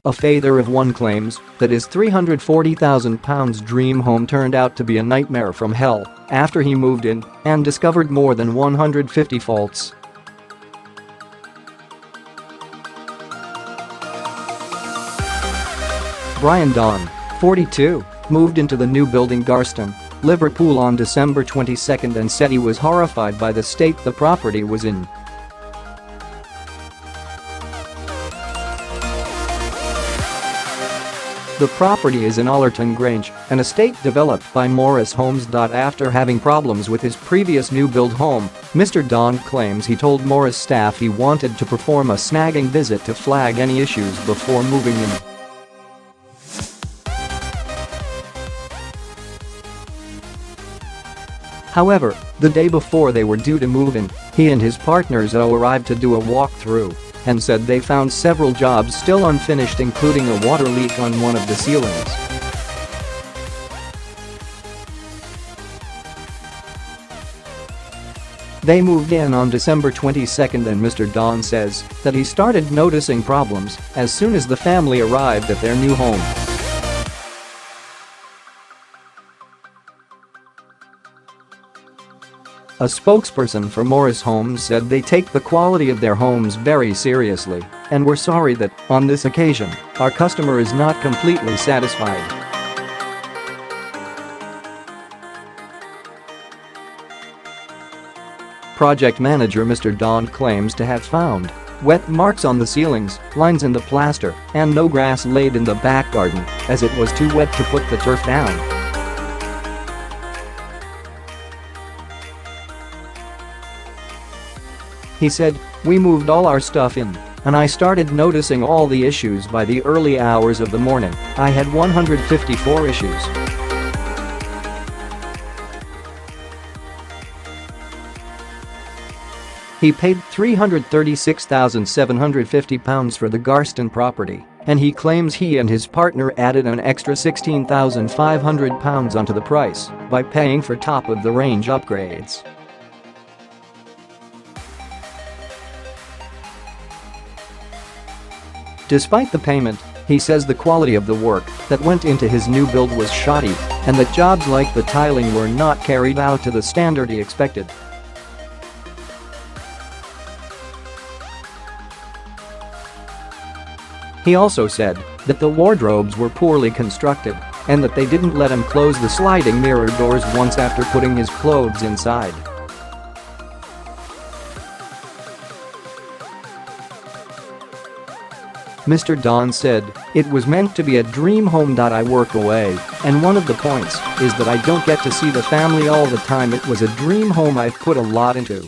Afather-of-one claims that his £340,000 dream home turned out to be a nightmare from hell after he moved in and discovered more than 150 faults. Bryan Don, 42, moved into the new building Garston, Liverpool on December 22 and said he was horrified by the state the property was in. The property is in Ollerton Grange, an estate developed by Morris Homes.After. After having problems with his previous new-build home, Mr. Don claims he told Morris staff he wanted to perform a snagging visit to flag any issues before moving in. However, the day before they were due to move in, he and his partners arrived to do a walkthrough and said they found several jobs still unfinished, including a water leak on one of the ceilings. They moved in on December 22 and Mr. Don says that he started noticing problems as soon as the family arrived at their new home. A spokesperson for Morris Homes said they take the quality of their homes very seriously and were sorry that, on this occasion, our customer is not completely satisfied. Project manager Mr. Don claims to have found wet marks on the ceilings, lines in the plaster, and no grass laid in the back garden as it was too wet to put the turf down. He said, "We moved all our stuff in, and I started noticing all the issues by the early hours of the morning. I had 154 issues. He paid £336,750 for the Garston property, and he claims he and his partner added an extra £16,500 onto the price by paying for top-of-the-range upgrades. Despite the payment, he says the quality of the work that went into his new build was shoddy and that jobs like the tiling were not carried out to the standard he expected. He also said that the wardrobes were poorly constructed and that they didn't let him close the sliding mirror doors once after putting his clothes inside. Mr. Don said, "It was meant to be a dream home.I work away, and one of the points is that I don't get to see the family all the time. It was a dream home I've put a lot into.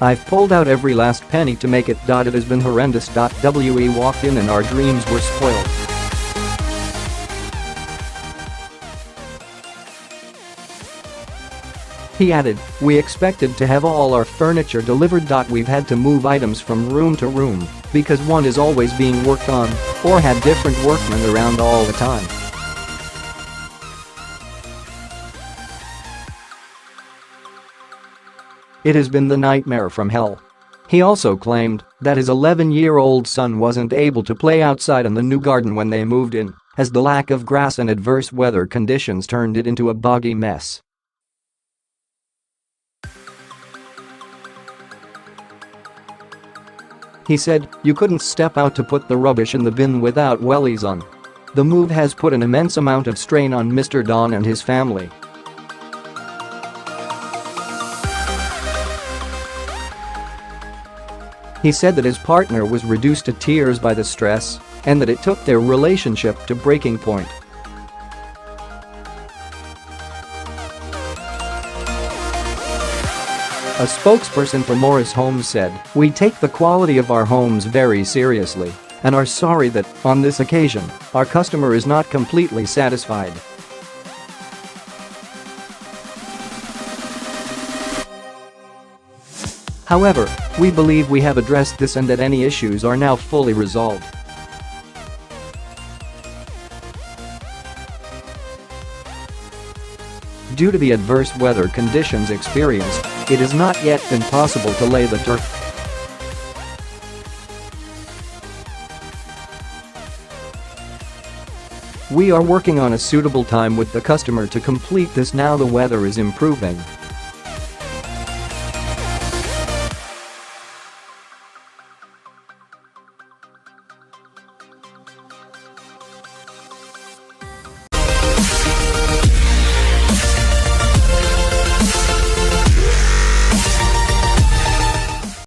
I've pulled out every last penny to make it. It has been horrendous.We walked in and our dreams were spoiled." He added, "We expected to have all our furniture delivered. We've had to move items from room to room because one is always being worked on or had different workmen around all the time." It has been the nightmare from hell. He also claimed that his 11-year-old son wasn't able to play outside in the new garden when they moved in, as the lack of grass and adverse weather conditions turned it into a boggy mess. He said, "You couldn't step out to put the rubbish in the bin without wellies on." The move has put an immense amount of strain on Mr. Don and his family. He said that his partner was reduced to tears by the stress and that it took their relationship to breaking point. A spokesperson for Morris Homes said, "We take the quality of our homes very seriously and are sorry that, on this occasion, our customer is not completely satisfied." However, we believe we have addressed this and that any issues are now fully resolved. Due to the adverse weather conditions experienced, It has not yet been possible to lay the turf. We are working on a suitable time with the customer to complete this now the weather is improving.